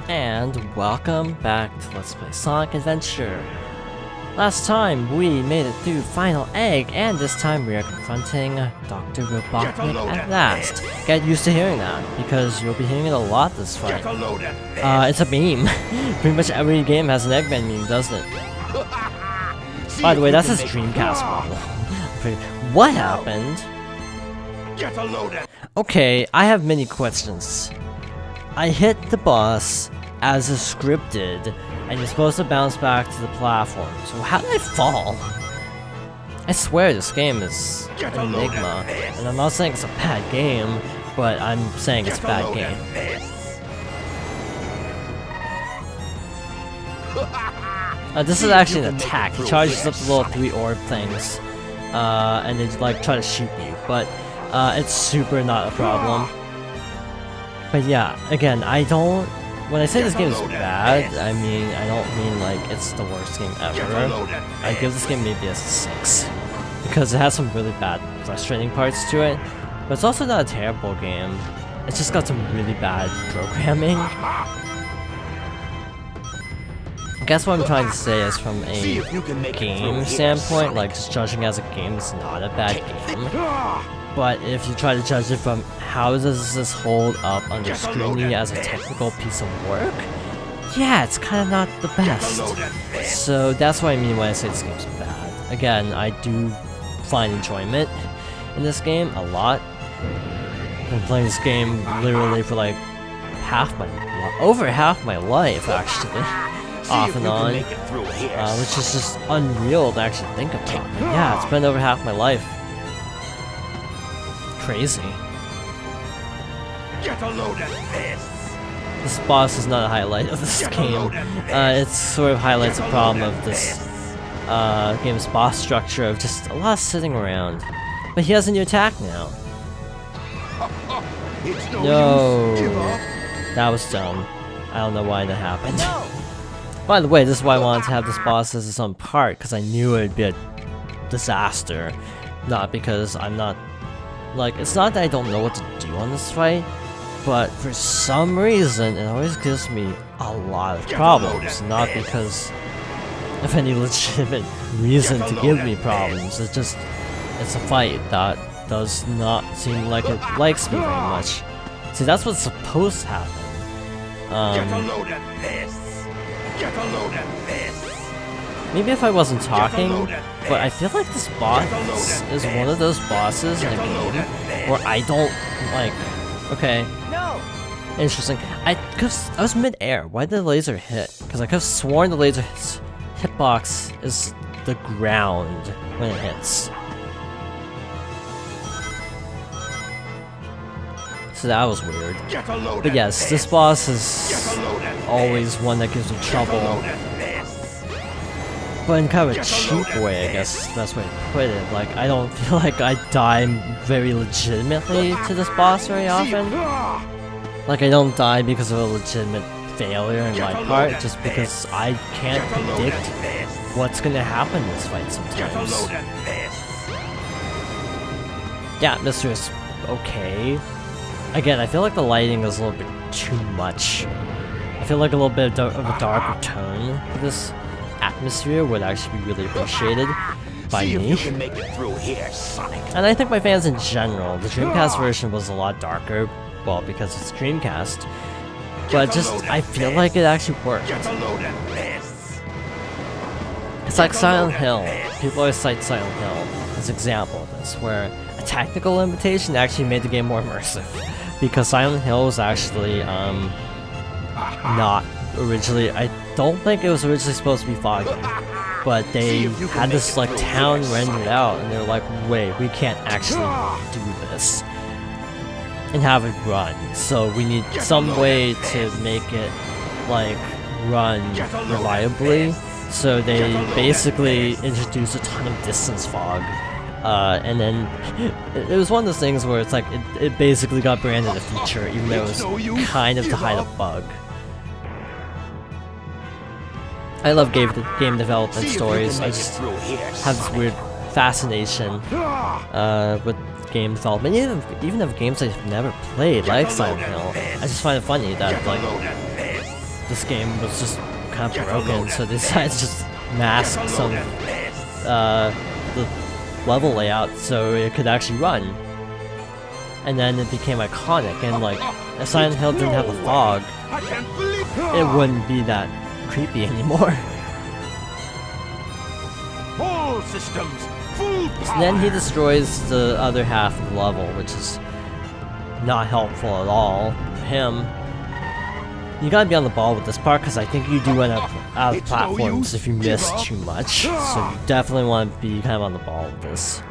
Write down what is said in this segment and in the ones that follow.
And welcome back to Let's Play Sonic Adventure. Last time we made it through Final Egg, and this time we are confronting Dr. Robotnik at last. Get used to hearing that, because you'll be hearing it a lot this fight. It's a meme. Pretty much every game has an Eggman meme, doesn't it? By the way, that's his Dreamcast model. What happened? Okay, I have many questions. I hit the boss as is scripted, and you're supposed to bounce back to the platform. So how did I fall? I swear this game is an enigma, and I'm not saying it's a bad game, but I'm saying it's a bad game. This is actually an attack. He charges up the little 3 orb things, and they like try to shoot you, but it's super not a problem. But yeah, again, when I say this game is bad, I don't mean like it's the worst game ever. I give this game maybe a 6, because it has some really bad, frustrating parts to it, but it's also not a terrible game. It's just got some really bad programming. I guess what I'm trying to say is from a game standpoint, like just judging as a game is not a bad game. But if you try to judge it from how does this hold up under scrutiny as a technical piece of work, yeah, it's kind of not the best. So that's what I mean when I say this game's bad. Again, I do find enjoyment in this game a lot. I've been playing this game literally for like over half my life actually, off and on, which is just unreal to actually think about. But yeah, it's been over half my life. Crazy. Get a load of this. This boss is not a highlight of this game. It sort of highlights the problem of this game's boss structure of just a lot of sitting around. But he has a new attack now. No, that was dumb. I don't know why that happened. By the way, this is why I wanted to have this boss as its own part, because I knew it would be a disaster. Not because I'm not... Like, it's not that I don't know what to do on this fight, but for some reason, it always gives me a lot of problems. Not because of any legitimate reason to give me problems. It's just, it's a fight that does not seem like it likes me very much. See, that's what's supposed to happen. Maybe if I wasn't talking, but I feel like this boss is one of those bosses in a game where I don't, like, okay, interesting. I was mid-air. Why did the laser hit? Because I could have sworn the laser hitbox is the ground when it hits. So that was weird. But yes, this boss is always one that gives me trouble. But in kind of a cheap way, I guess is the best way to put it. Like, I don't feel like I die very legitimately to this boss very often. Like, I don't die because of a legitimate failure in my part, just because I can't predict what's gonna happen in this fight sometimes. Yeah, Mr. is okay. Again, I feel like the lighting is a little bit too much. I feel like a little bit of a darker tone for this atmosphere would actually be really appreciated by me. And I think my fans in general. The Dreamcast version was a lot darker, well, because it's Dreamcast. But just, I feel like it actually worked. It's like Silent Hill. People always cite Silent Hill as an example of this, where a technical limitation actually made the game more immersive. Because Silent Hill was actually, not originally, I don't think it was originally supposed to be foggy, but they had this like town rendered out, and they're like, wait, we can't actually do this and have it run, so we need some way to make it like run reliably. So they basically introduced a ton of distance fog, and then it was one of those things where it's like it basically got branded a feature, even though it was kind of to hide a bug. I love game development stories. I just have this weird fascination with game development, even of games I've never played, like Silent Hill. I just find it funny that, like, this game was just kind of broken, so they decided to just mask some the level layout so it could actually run. And then it became iconic, and like, if Silent Hill didn't have the fog, it wouldn't be that creepy anymore. All systems, full power. So then he destroys the other half of the level, which is not helpful at all for him. You gotta be on the ball with this part, because I think you do end up out of platforms if you miss too much. So you definitely want to be kind of on the ball with this.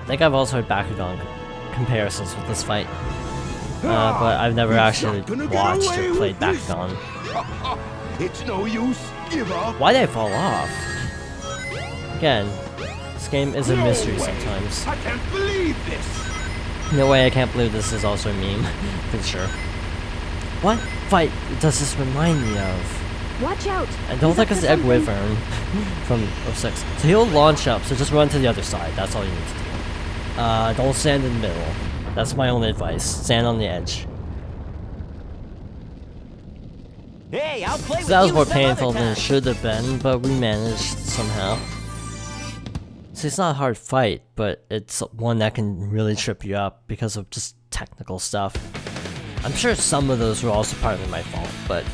I think I've also heard Bakugan comparisons with this fight. But I've never actually watched or played Bakugan. It's no use. Give up. Why did I fall off? Again, this game is a mystery sometimes. I can't believe this. No way, I can't believe this is also a meme. Pretty sure. What fight does this remind me of? Watch out! I don't He's think up it's to the Egg something. Wyvern from 06. So he'll launch up, so just run to the other side. That's all you need to do. Don't stand in the middle. That's my only advice. Stand on the edge. Hey, I'll play So with that was you more some other painful than it time. should have been, but we managed somehow. See, it's not a hard fight, but it's one that can really trip you up because of just technical stuff. I'm sure some of those were also partly my fault, but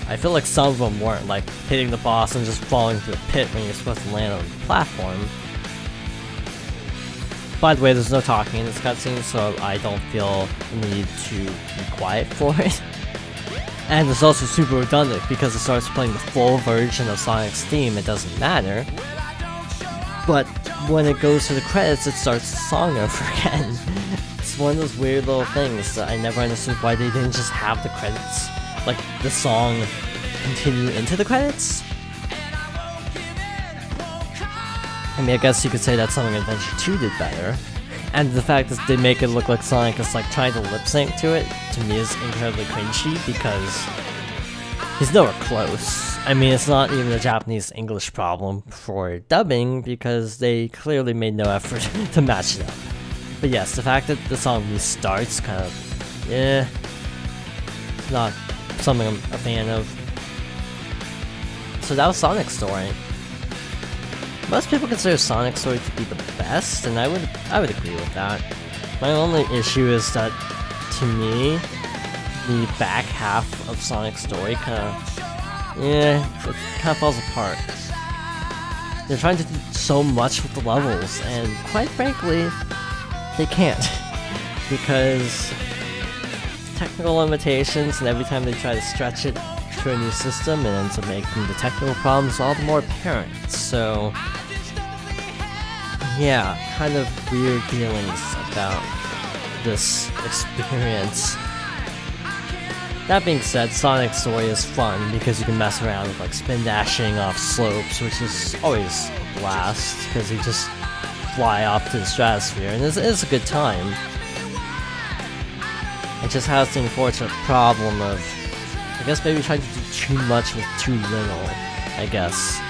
I feel like some of them weren't, like hitting the boss and just falling through a pit when you're supposed to land on the platform. By the way, there's no talking in this cutscene, so I don't feel the need to be quiet for it. And it's also super redundant because it starts playing the full version of Sonic's theme, it doesn't matter. But when it goes to the credits, it starts the song over again. It's one of those weird little things that I never understood why they didn't just have the credits, like the song continue into the credits. I mean, I guess you could say that Sonic Adventure 2 did better. And the fact that they make it look like Sonic is like trying to lip sync to it, to me is incredibly cringy because he's nowhere close. I mean, it's not even a Japanese-English problem for dubbing because they clearly made no effort to match it up. But yes, the fact that the song restarts kind of, not something I'm a fan of. So that was Sonic's story. Most people consider Sonic's story to be the best, and I would agree with that. My only issue is that, to me, the back half of Sonic's story it kind of falls apart. They're trying to do so much with the levels, and quite frankly, they can't. Because technical limitations, and every time they try to stretch it to a new system, it ends up making the technical problems all the more apparent. So, yeah, kind of weird feelings about this experience. That being said, Sonic's story is fun because you can mess around with like spin dashing off slopes, which is always a blast because you just fly off to the stratosphere, and it's a good time. It just has the unfortunate problem of, I guess, maybe trying to do too much with too little, I guess.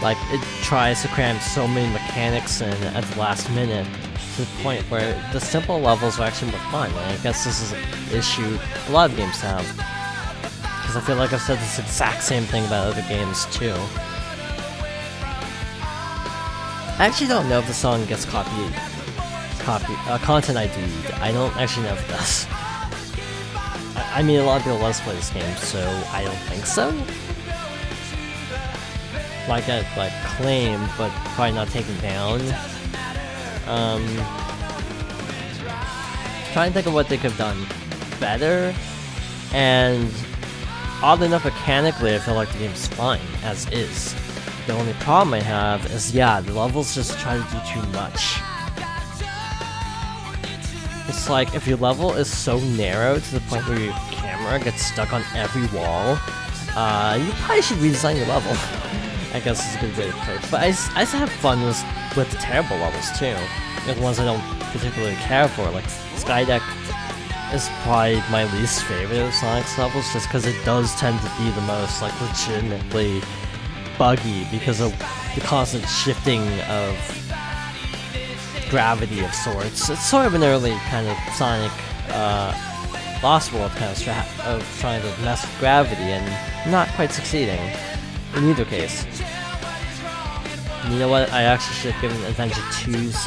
Like, it tries to cram so many mechanics in at the last minute to the point where the simple levels are actually more fun, and I guess this is an issue a lot of games have. Because I feel like I've said this exact same thing about other games too. I actually don't know if the song gets content ID'd. I don't actually know if it does. I mean, a lot of people let's play this game, so I don't think so. Like claimed, but probably not taken down. Trying to think of what they could have done better, and oddly enough, mechanically, I feel like the game's fine as is. The only problem I have is, yeah, the levels just try to do too much. It's like, if your level is so narrow to the point where your camera gets stuck on every wall, you probably should redesign your level. I guess is a good way to put it. But I still have fun with the terrible levels too. Like the ones I don't particularly care for, like Skydeck is probably my least favorite of Sonic's levels, just because it does tend to be the most like legitimately buggy because of the constant shifting of gravity of sorts. It's sort of an early kind of Sonic Lost World kind of trying to mess with gravity and not quite succeeding in either case. And you know what? I actually should have given Adventure 2's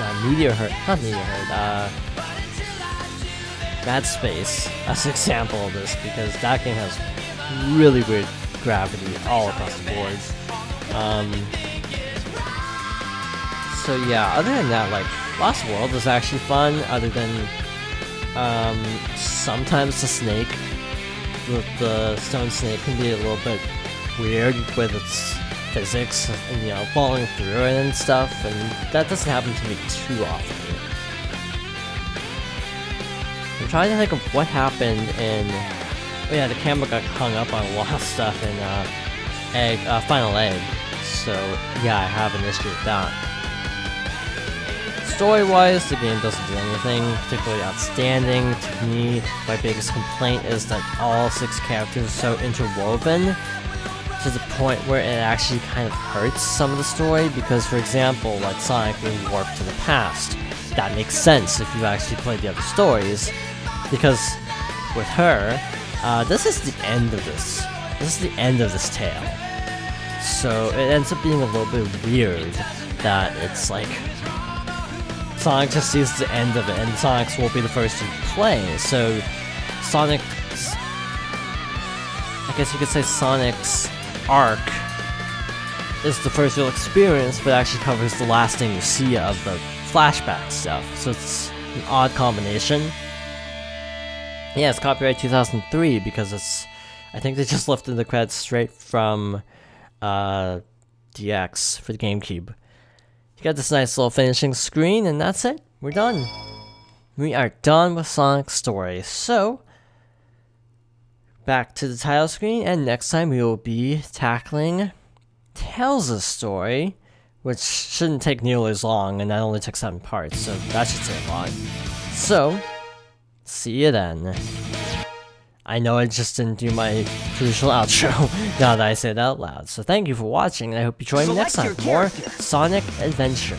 Mad Space as an example of this, because that game has really weird gravity all across the board. So yeah, other than that, like, Lost World is actually fun, other than sometimes the snake, the stone snake can be a little bit weird with its physics and, you know, falling through it and stuff, and that doesn't happen to me too often. I'm trying to think of what happened in... Oh yeah, the camera got hung up on a lot of stuff in Final Egg, so yeah, I have an issue with that. Story-wise, the game doesn't do anything particularly outstanding. To me, my biggest complaint is that all 6 characters are so interwoven to the point where it actually kind of hurts some of the story, because, for example, like Sonic being warped to the past. That makes sense if you actually played the other stories, because with her, this is the end of this. This is the end of this tale. So it ends up being a little bit weird that it's like Sonic just sees the end of it, and Sonic's will be the first to play. So Sonic's, I guess you could say Sonic's arc is the first real experience, but actually covers the last thing you see of the flashback stuff. So it's an odd combination. Yeah, it's copyright 2003 because it's, I think they just lifted the credits straight from DX for the GameCube. You got this nice little finishing screen, and that's it. We're done. We are done with Sonic's story. So, back to the title screen, and next time we will be tackling Tails' story, which shouldn't take nearly as long, and that only took 7 parts, so that should say a lot. So, see you then. I know I just didn't do my traditional outro now that I say it out loud, so thank you for watching, and I hope you join me next time for more Sonic Adventure.